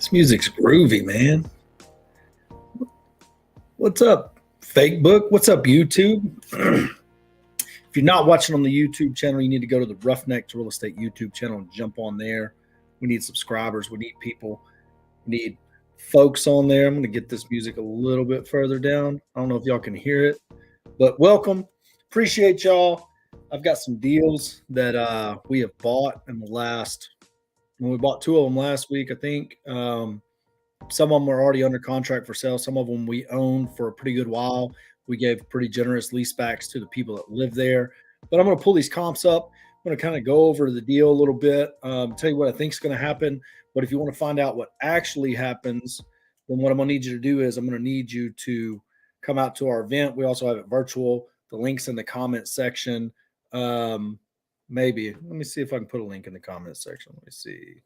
This music's groovy, man. What's up, Facebook? What's up, YouTube? If you're not watching on the YouTube channel, you need to go to the Roughnecks Real Estate YouTube channel and jump on there. We need subscribers. We need people. We need folks on there. I'm going to get this music a little bit further down. I don't know if y'all can hear it, but welcome. Appreciate y'all. I've got some deals that we have bought in the last. When we bought two of them last week, I think. Some of them are already under contract for sale. Some of them we owned for a pretty good while. We gave pretty generous leasebacks to the people that live there. But I'm going to pull these comps up. I'm going to kind of go over the deal a little bit, tell you what I think is going to happen. But if you want to find out what actually happens, then what I'm going to need you to do is I'm going to need you to come out to our event. We also have it virtual. The link's in the comment section. Maybe. Let me see if I can put a link in the comment section. Let me see.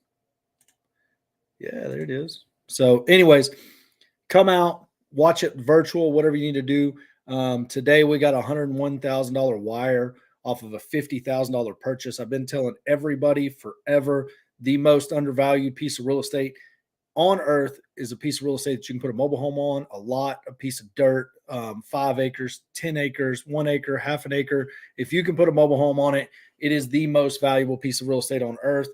Yeah, there it is. So anyways, come out, watch it virtual, whatever you need to do. Today we got a $101,000 wire off of a $50,000 purchase. I've been telling everybody forever, the most undervalued piece of real estate on earth is a piece of real estate that you can put a mobile home on, a lot, a piece of dirt, 5 acres, 10 acres, 1 acre, half an acre. If you can put a mobile home on it, it is the most valuable piece of real estate on earth.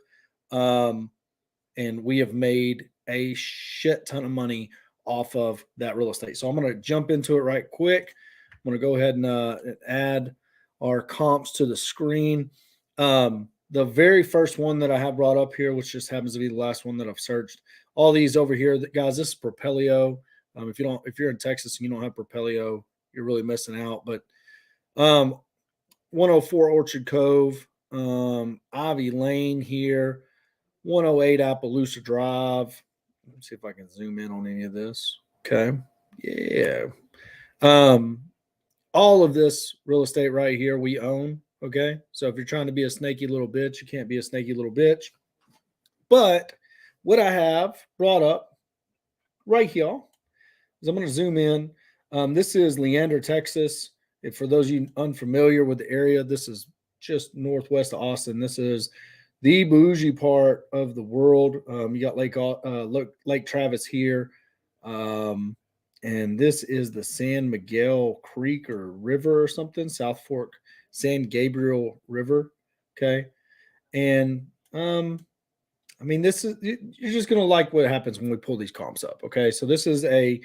And we have made a shit ton of money off of that real estate. So I'm going to jump into it right quick. I'm going to go ahead and add our comps to the screen. The very first one that I have brought up here, which just happens to be the last one that I've searched. All these over here, guys, this is Propelio. If you're in Texas and you don't have Propelio, you're really missing out. But 104 Orchard Cove, Ivy Lane here, 108 Appaloosa Drive. Let's see if I can zoom in on any of this. Okay. Yeah. All of this real estate right here we own. Okay. So if you're trying to be a snaky little bitch, you can't be a snaky little bitch. But what I have brought up right here is I'm going to zoom in. This is Leander, Texas. If for those of you unfamiliar with the area, this is just northwest of Austin. This is the bougie part of the world. You got Lake Travis here. And this is the San Miguel Creek or River or something, South Fork, San Gabriel River. Okay. And this is, you're just going to like what happens when we pull these comps up. Okay. So this is a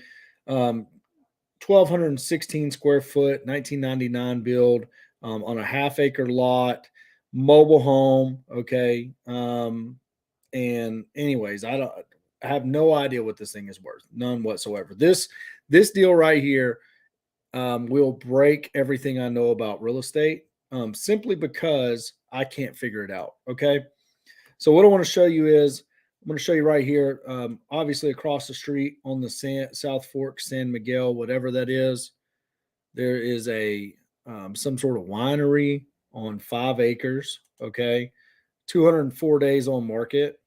1,216 square foot, 1999 build on a half acre lot. Mobile home, okay. And anyways, I have no idea what this thing is worth, none whatsoever. This deal right here will break everything I know about real estate, simply because I can't figure it out. Okay, so what I want to show you is I'm going to show you right here. Obviously, across the street on the South Fork, San Miguel, whatever that is, there is a some sort of winery on 5 acres. Okay. 204 days on market,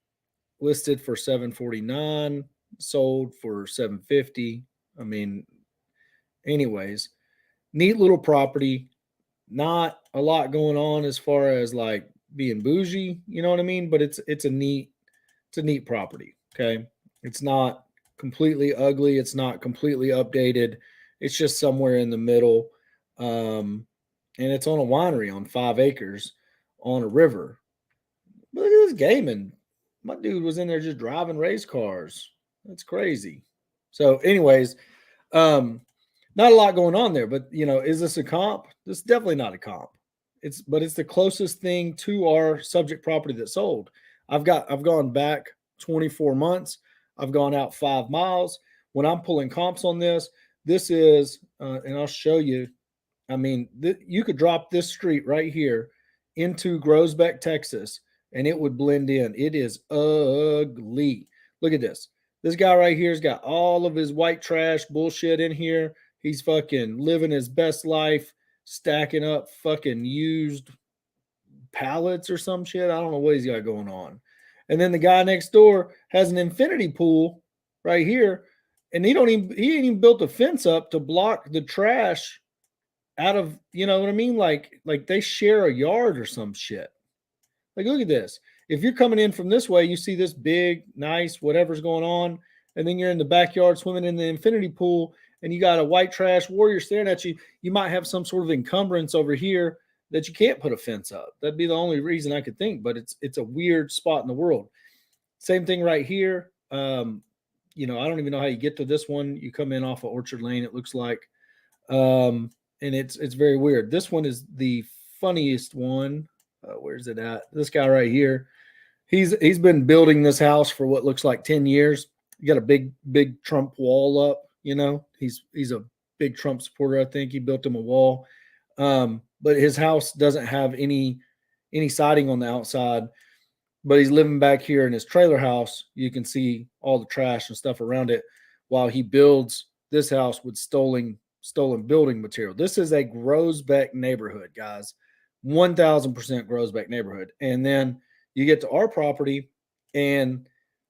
listed for $749, sold for $750. Anyways, neat little property. Not a lot going on as far as like being bougie, you know what I mean? But it's a neat property. Okay. It's not completely ugly. It's not completely updated. It's just somewhere in the middle. And it's on a winery on 5 acres on a river. Look at this gaming. My dude was in there just driving race cars. That's crazy. So anyways, not a lot going on there, but is this a comp? This is definitely not a comp. It's the closest thing to our subject property that sold. I've gone back 24 months. I've gone out 5 miles. When I'm pulling comps on this is, and I'll show you, you could drop this street right here into Groesbeck, Texas, and it would blend in. It is ugly. Look at this. This guy right here's got all of his white trash bullshit in here. He's fucking living his best life, stacking up fucking used pallets or some shit. I don't know what he's got going on. And then the guy next door has an infinity pool right here, and he ain't even built a fence up to block the trash out of, you know what I mean? Like they share a yard or some shit. Like, look at this. If you're coming in from this way, you see this big, nice, whatever's going on, and then you're in the backyard swimming in the infinity pool, and you got a white trash warrior staring at you, you might have some sort of encumbrance over here that you can't put a fence up. That'd be the only reason I could think, but it's a weird spot in the world. Same thing right here. I don't even know how you get to this one. You come in off of Orchard Lane, it looks like. And it's very weird. This one is the funniest one. Where's it at? This guy right here. He's been building this house for what looks like 10 years. He got a big Trump wall up, He's a big Trump supporter, I think. He built him a wall. But his house doesn't have any siding on the outside. But he's living back here in his trailer house. You can see all the trash and stuff around it while he builds this house with stolen building material. This is a Grosbeck neighborhood, guys. 1,000% Grosbeck neighborhood. And then you get to our property and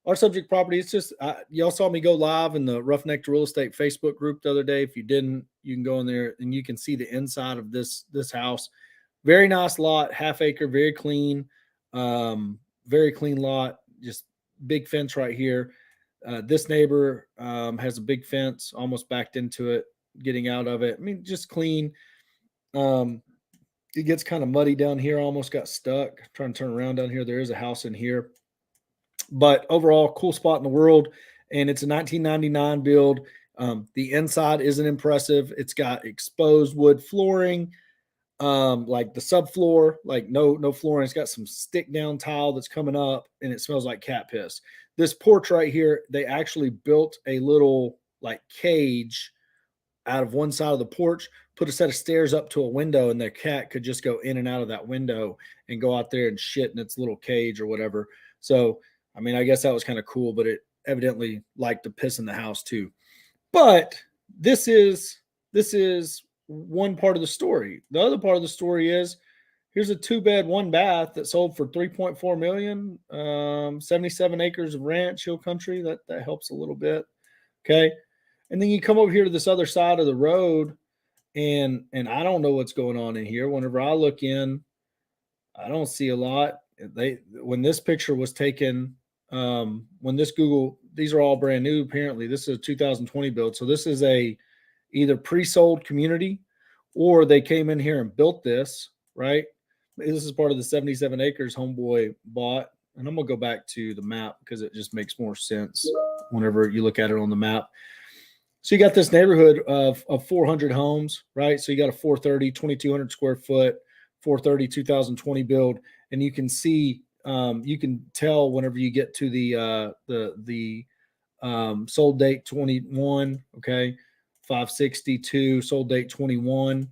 our subject property. It's just, y'all saw me go live in the Roughneck Real Estate Facebook group the other day. If you didn't, you can go in there and you can see the inside of this house. Very nice lot, half acre, very clean. Very clean lot, just big fence right here. This neighbor has a big fence, almost backed into it, getting out of it. I mean, just clean. It gets kind of muddy down here. Almost got stuck trying to turn around down here. There is a house in here. But overall, cool spot in the world. And it's a 1999 build. The inside isn't impressive. It's got exposed wood flooring. Like the subfloor, like no flooring. It's got some stick down tile that's coming up and it smells like cat piss. This porch right here, they actually built a little like cage out of one side of the porch, put a set of stairs up to a window, and their cat could just go in and out of that window and go out there and shit in its little cage or whatever. So, I mean, I guess that was kind of cool, but it evidently liked to piss in the house too. But this is one part of the story. The other part of the story is here's a 2-bed, 1-bath that sold for $3.4 million, 77 acres of ranch, hill country. That helps a little bit. Okay. And then you come over here to this other side of the road and I don't know what's going on in here. Whenever I look in, I don't see a lot. When this picture was taken, these are all brand new. Apparently this is a 2020 build. So this is either pre-sold community or they came in here and built this, right? This is part of the 77 acres homeboy bought. And I'm going to go back to the map because it just makes more sense whenever you look at it on the map. So you got this neighborhood of 400 homes, right? So you got a 430, 2,200 square foot, 430, 2020 build. And you can see, you can tell whenever you get to the sold date 21, okay? 562, sold date 21.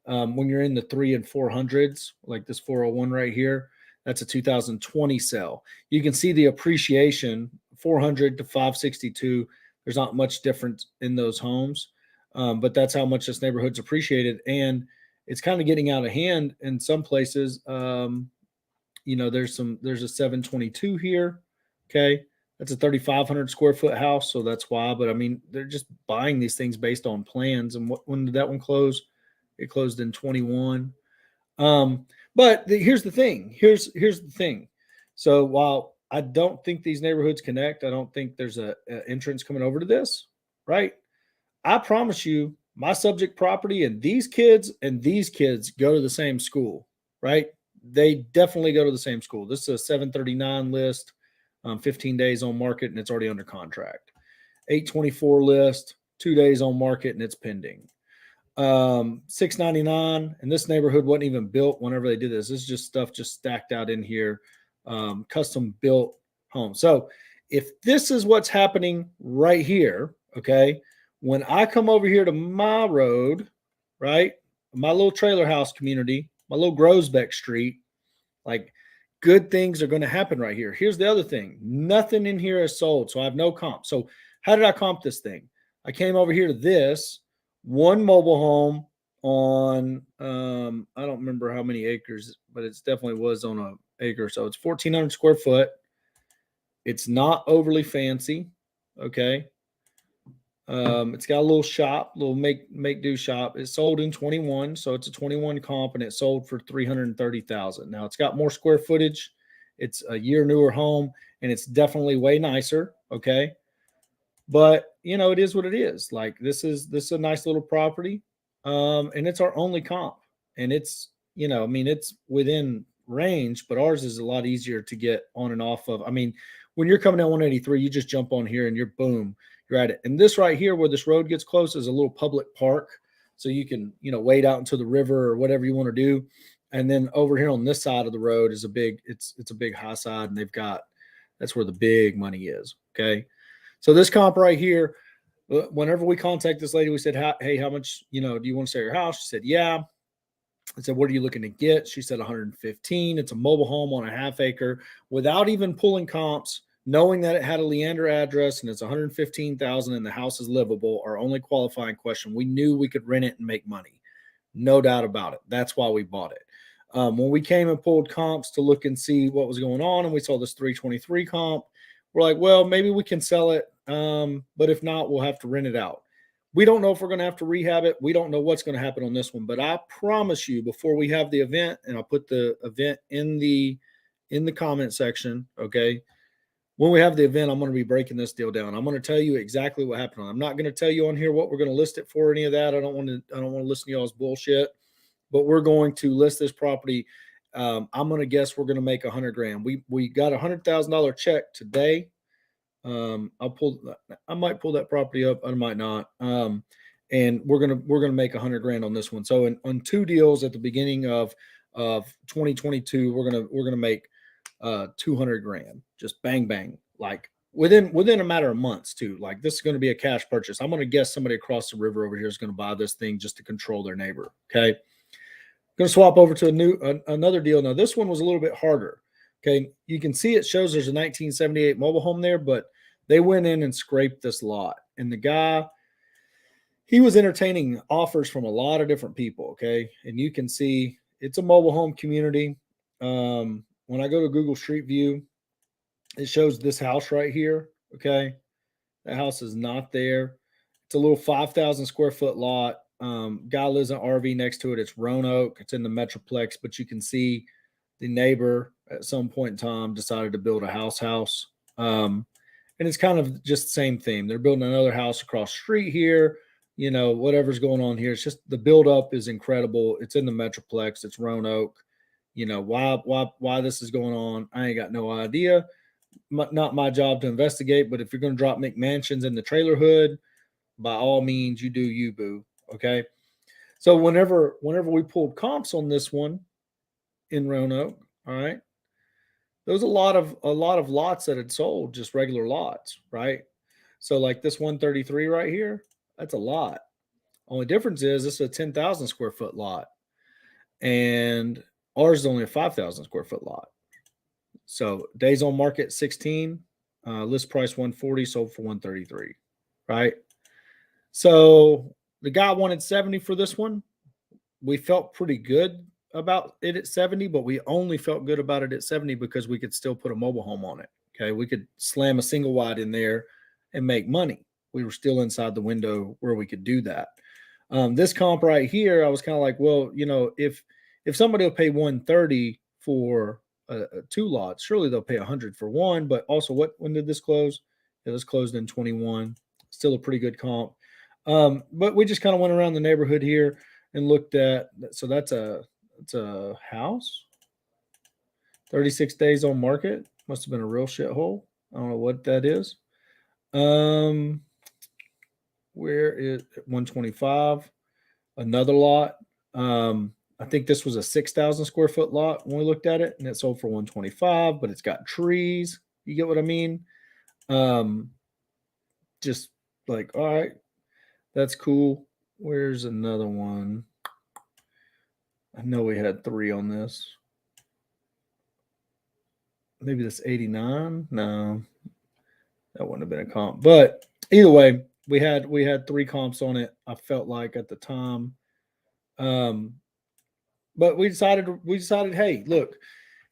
When you're in the 300 and 400s, like this 401 right here, that's a 2020 sell. You can see the appreciation, 400 to 562. There's not much difference in those homes, but that's how much this neighborhood's appreciated. And it's kind of getting out of hand in some places. There's a 722 here. Okay. That's a 3,500 square foot house. So that's why, but I mean, they're just buying these things based on plans. And when did that one close? It closed in 21. Here's the thing. Here's the thing. So while I don't think these neighborhoods connect, I don't think there's a entrance coming over to this, right? I promise you, my subject property and these kids go to the same school, right? They definitely go to the same school. This is a 739 list, 15 days on market, and it's already under contract. 824 list, 2 days on market, and it's pending. 699, and this neighborhood wasn't even built whenever they did this. This is just stuff just stacked out in here, custom built home. So if this is what's happening right here, okay, when I come over here to my road, right, my little trailer house community, my little Grosbeck Street, like good things are going to happen right here. Here's the other thing. Nothing in here is sold, so I have no comp. So how did I comp this thing? I came over here to this one mobile home on, I don't remember how many acres, but it definitely was on an acre. So it's 1,400 square foot. It's not overly fancy. Okay. It's got a little shop, little make do shop. It sold in 21. So it's a 21 comp and it sold for $330,000. Now it's got more square footage It's a year newer home, and it's definitely way nicer. Okay. But it is what it is. Like this is a nice little property. And it's our only comp. And it's, I mean, it's within range, but ours is a lot easier to get on and off of. I mean, when you're coming down 183, you just jump on here and you're boom, you're at it. And this right here where this road gets close is a little public park. So you can, wade out into the river or whatever you want to do. And then over here on this side of the road is it's a big high side, and that's where the big money is. Okay. So this comp right here, whenever we contact this lady, we said, hey, how much, do you want to sell your house? She said, yeah. I said, what are you looking to get? She said 115. It's a mobile home on a half acre without even pulling comps, knowing that it had a Leander address and it's 115,000 and the house is livable. Our only qualifying question, we knew we could rent it and make money. No doubt about it. That's why we bought it. When we came and pulled comps to look and see what was going on, and we saw this 323 comp, we're like, well, maybe we can sell it. But if not, we'll have to rent it out. We don't know if we're going to have to rehab it. We don't know what's going to happen on this one, but I promise you before we have the event, and I'll put the event in the comment section. Okay. When we have the event, I'm going to be breaking this deal down. I'm going to tell you exactly what happened. I'm not going to tell you on here what we're going to list it for, any of that. I don't want to listen to y'all's bullshit, but we're going to list this property. I'm going to guess we're going to make $100,000. We got $100,000 check today. I might pull that property up. I might not. And we're going to make $100,000 on this one. So on two deals at the beginning of 2022, we're going to make $200,000, just bang, bang, like within a matter of months too. Like this is going to be a cash purchase. I'm going to guess somebody across the river over here is going to buy this thing just to control their neighbor. Okay. Going to swap over to another deal. Now this one was a little bit harder. Okay. You can see it shows there's a 1978 mobile home there, but they went in and scraped this lot. And the guy, he was entertaining offers from a lot of different people. Okay. And you can see it's a mobile home community. When I go to Google Street View, it shows this house right here. Okay. That house is not there. It's a little 5,000 square foot lot. Guy lives in an RV next to it. It's Roanoke. It's in the Metroplex, but you can see the neighbor at some point in time decided to build a house. And it's kind of just the same theme. They're building another house across the street here. Whatever's going on here. It's just the buildup is incredible. It's in the Metroplex. It's Roanoke. Why this is going on, I ain't got no idea. Not my job to investigate, but if you're going to drop McMansions in the trailer hood, by all means, you do you, boo. Okay. So whenever we pulled comps on this one in Roanoke, all right, there was a lot of lots that had sold, just regular lots, right? So like this 133 right here, that's a lot. Only difference is this is a 10,000 square foot lot, and ours is only a 5,000 square foot lot. So days on market 16, list price 140, sold for 133, right? So the guy wanted 70 for this one. We felt pretty good about it at 70, but we only felt good about it at 70 because we could still put a mobile home on it. Okay. We could slam a single wide in there and make money. We were still inside the window where we could do that. This comp right here, I was kind of like, well, if somebody will pay 130 for two lots, surely they'll pay 100 for one. But also, when did this close? It was closed in 21. Still a pretty good comp. But we just kind of went around the neighborhood here and looked at. So that's a house. 36 days on market. Must have been a real shithole. I don't know what that is. Where is 125? Another lot. I think this was a 6,000 square foot lot when we looked at it, and it sold for 125, but it's got trees. You get what I mean? Just like, all right, that's cool. Where's another one? I know we had 3 on this. Maybe this 89. No, that wouldn't have been a comp. But either way, we had 3 comps on it. I felt like at the time. But we decided, hey, look,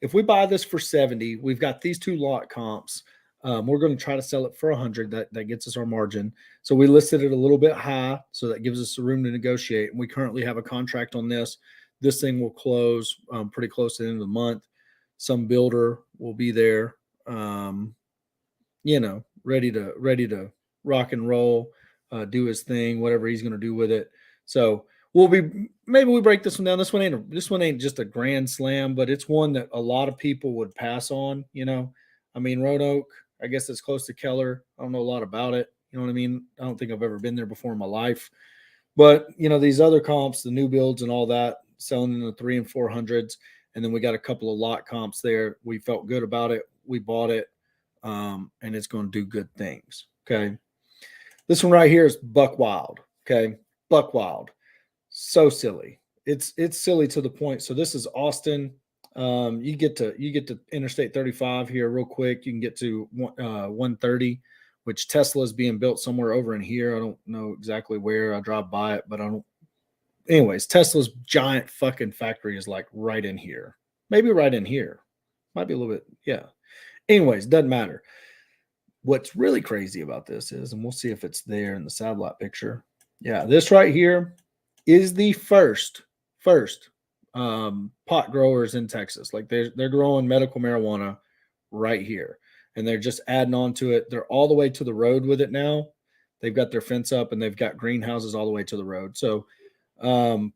if we buy this for 70, we've got these 2 lot comps. We're going to try to sell it for 100. That gets us our margin. So we listed it a little bit high, so that gives us the room to negotiate. And we currently have a contract on this. This thing will close pretty close to the end of the month. some builder will be there, ready to rock and roll, do his thing, whatever he's going to do with it. So maybe we break this one down. This one ain't just a grand slam, but it's one that a lot of people would pass on. I mean, Roanoke, I guess it's close to Keller. I don't know a lot about it. You know what I mean? I don't think I've ever been there before in my life. But these other comps, the new builds and all that, selling in the 300 and 400s, and then we got a couple of lot comps there. We felt good about it. We bought it, and it's going to do good things. Okay, this one right here is buck wild. Okay, buck wild, so silly. It's silly to the point. So this is Austin. You get to Interstate 35 here real quick. You can get to 130. Which Tesla is being built somewhere over in here. I don't know exactly where. I drive by it, but I don't. Anyways, Tesla's giant fucking factory is like right in here. Maybe right in here. Might be a little bit. Yeah. Anyways, doesn't matter. What's really crazy about this is, and we'll see if it's there in the satellite picture. Yeah, this right here is the first pot growers in Texas. Like they're growing medical marijuana right here. And they're just adding on to it. They're all the way to the road with it now. They've got their fence up and they've got greenhouses all the way to the road. So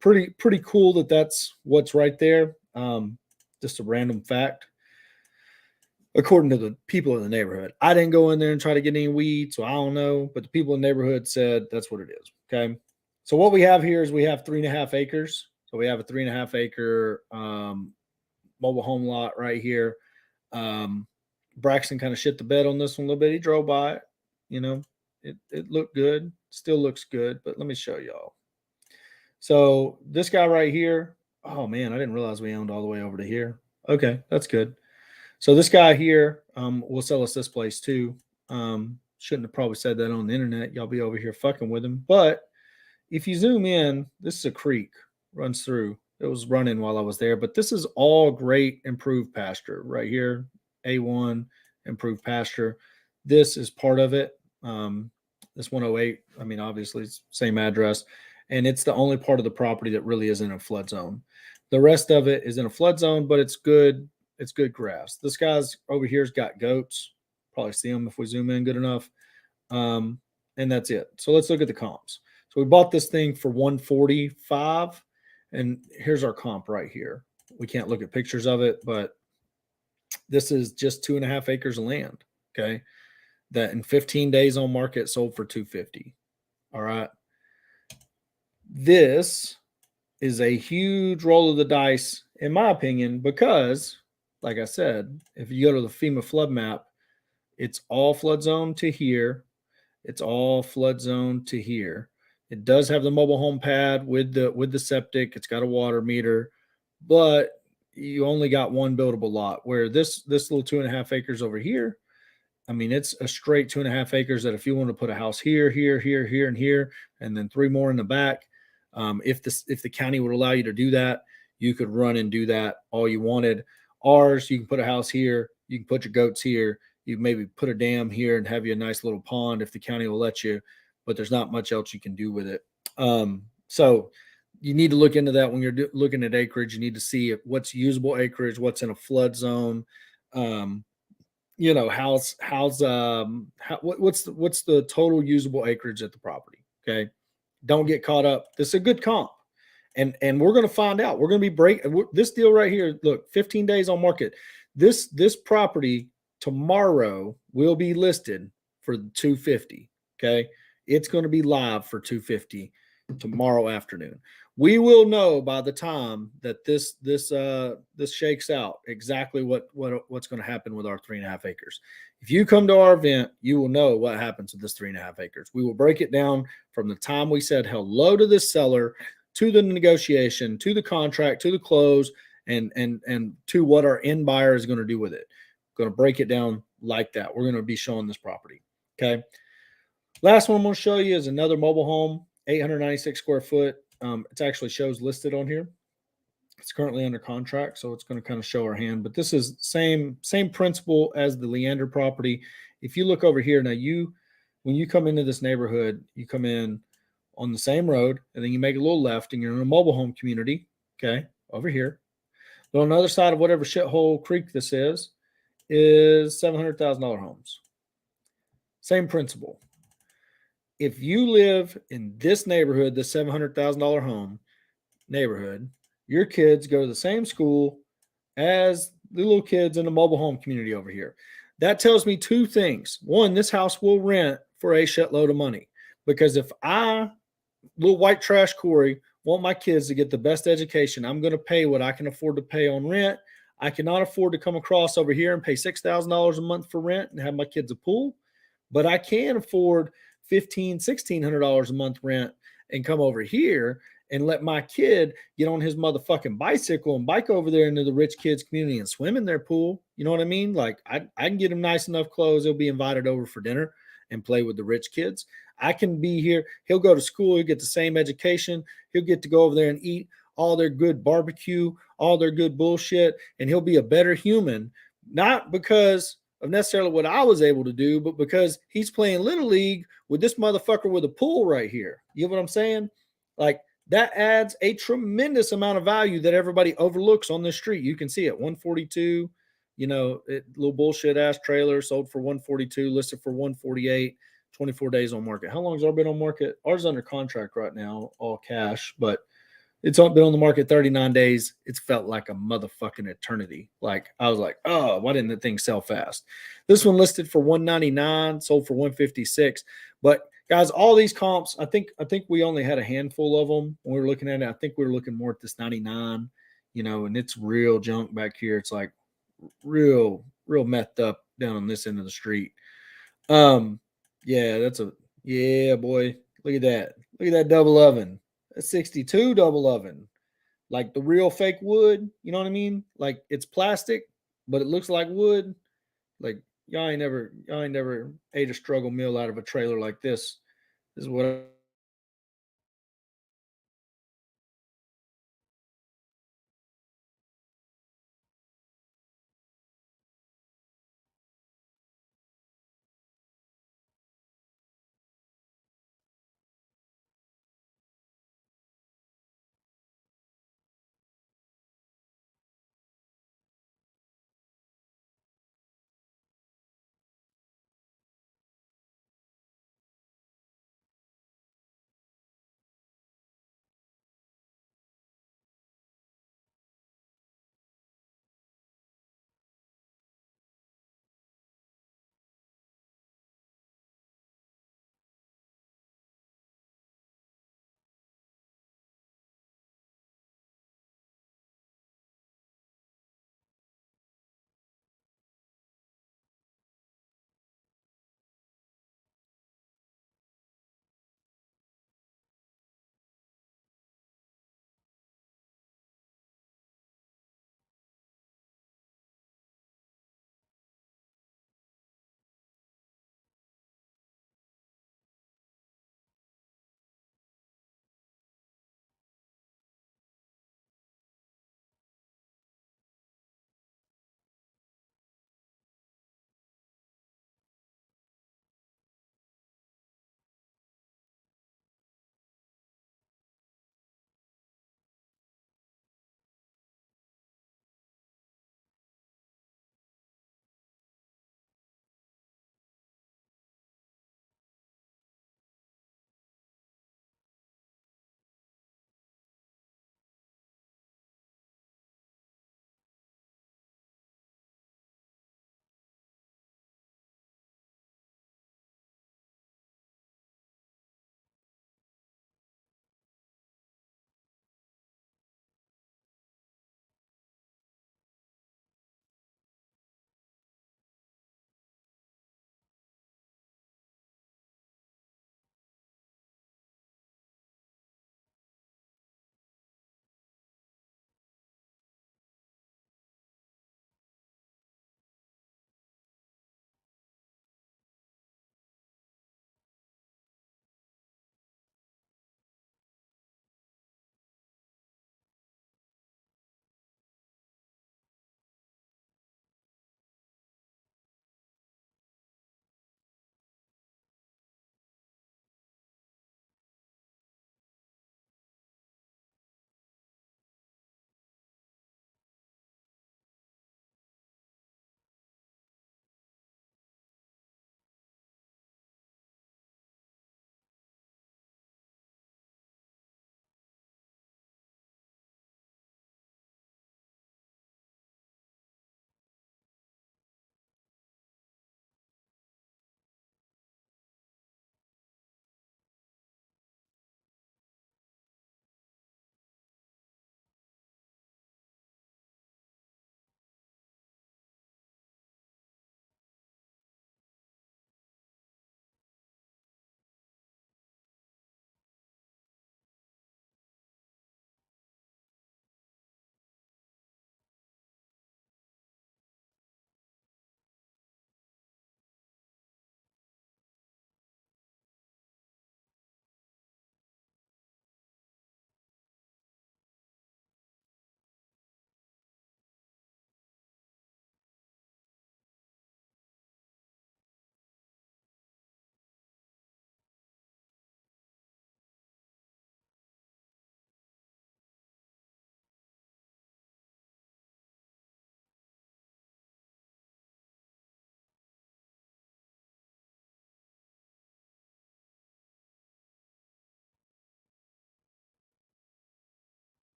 pretty cool that that's what's right there. Just a random fact. According to the people in the neighborhood, I didn't go in there and try to get any weed, so I don't know. But the people in the neighborhood said that's what it is. Okay. So what we have here is we have 3.5 acres. So we have a 3.5 acre mobile home lot right here. Braxton kind of shit the bed on this one a little bit. He drove by it. It looked good. Still looks good, but let me show y'all. So this guy right here, oh man, I didn't realize we owned all the way over to here. Okay, that's good. So this guy here will sell us this place too. Shouldn't have probably said that on the internet. Y'all be over here fucking with him. But if you zoom in, this is a creek, runs through. It was running while I was there, but this is all great improved pasture right here. A1 improved pasture. This is part of it. This 108, I mean, obviously it's same address, and it's the only part of the property that really isn't a flood zone. The rest of it is in a flood zone, but it's good. It's good grass. This guy's over here's got goats. Probably see them if we zoom in good enough. And that's it. So let's look at the comps. So we bought this thing for 145, and here's our comp right here. We can't look at pictures of it, but this is just 2.5 acres of land. Okay. That in 15 days on market sold for 250. All right. This is a huge roll of the dice, in my opinion, because, like I said, if you go to the FEMA flood map, it's all flood zone to here. It's all flood zone to here. It does have the mobile home pad with the septic. It's got a water meter, but you only got one buildable lot. Where this little 2.5 acres over here, I mean, it's a straight 2.5 acres that if you want to put a house here, here, here, here, and here, and then 3 more in the back, if the county would allow you to do that, you could run and do that all you wanted. Ours, you can put a house here, you can put your goats here, you maybe put a dam here and have you a nice little pond if the county will let you, but there's not much else you can do with it. So you need to look into that when you're looking at acreage. You need to see what's usable acreage, what's in a flood zone. What's the total usable acreage at the property? Okay. Don't get caught up. This is a good comp. And we're going to find out. We're going to be this deal right here. Look, 15 days on market. This property tomorrow will be listed for 250. Okay. It's going to be live for 250 tomorrow afternoon. We will know by the time that this shakes out exactly what's going to happen with our 3.5 acres. If you come to our event, you will know what happens with this 3.5 acres. We will break it down from the time we said hello to this seller, to the negotiation, to the contract, to the close, and to what our end buyer is going to do with it. Going to break it down like that. We're going to be showing this property. Okay. Last one I'm going to show you is another mobile home, 896 square foot. It actually shows listed on here. It's currently under contract, so it's going to kind of show our hand. But this is same principle as the Leander property. If you look over here now, when you come into this neighborhood, you come in on the same road, and then you make a little left, and you're in a mobile home community. Okay, over here. But on the other side of whatever shithole creek this is $700,000 homes. Same principle. If you live in this neighborhood, this $700,000 home neighborhood, your kids go to the same school as the little kids in the mobile home community over here. That tells me two things. One, this house will rent for a shitload of money. Because if I, little white trash Corey, want my kids to get the best education, I'm going to pay what I can afford to pay on rent. I cannot afford to come across over here and pay $6,000 a month for rent and have my kids a pool, but I can afford $1,600 a month rent and come over here and let my kid get on his motherfucking bicycle and bike over there into the rich kids community and swim in their pool. You know what I mean? Like I can get him nice enough clothes. He'll be invited over for dinner and play with the rich kids. I can be here. He'll go to school. He'll get the same education. He'll get to go over there and eat all their good barbecue, all their good bullshit, and he'll be a better human, not because of necessarily what I was able to do, but because he's playing Little League with this motherfucker with a pool right here. You know what I'm saying? Like, that adds a tremendous amount of value that everybody overlooks on the street. You can see it, 142, little bullshit ass trailer sold for 142, listed for 148, 24 days on market. How long has ours been on market? Ours is under contract right now, all cash, but it's been on the market 39 days. It's felt like a motherfucking eternity. Like, I was like, oh, why didn't the thing sell fast? This one listed for 199, sold for 156. But guys, all these comps, I think we only had a handful of them when we were looking at it. I think we were looking more at this 99, and it's real junk back here. It's like real methed up down on this end of the street. Yeah, boy. Look at that. Look at that double oven. That's 62 double oven. Like the real fake wood, you know what I mean? Like it's plastic, but it looks like wood. Like y'all ain't never ate a struggle meal out of a trailer like this. This is what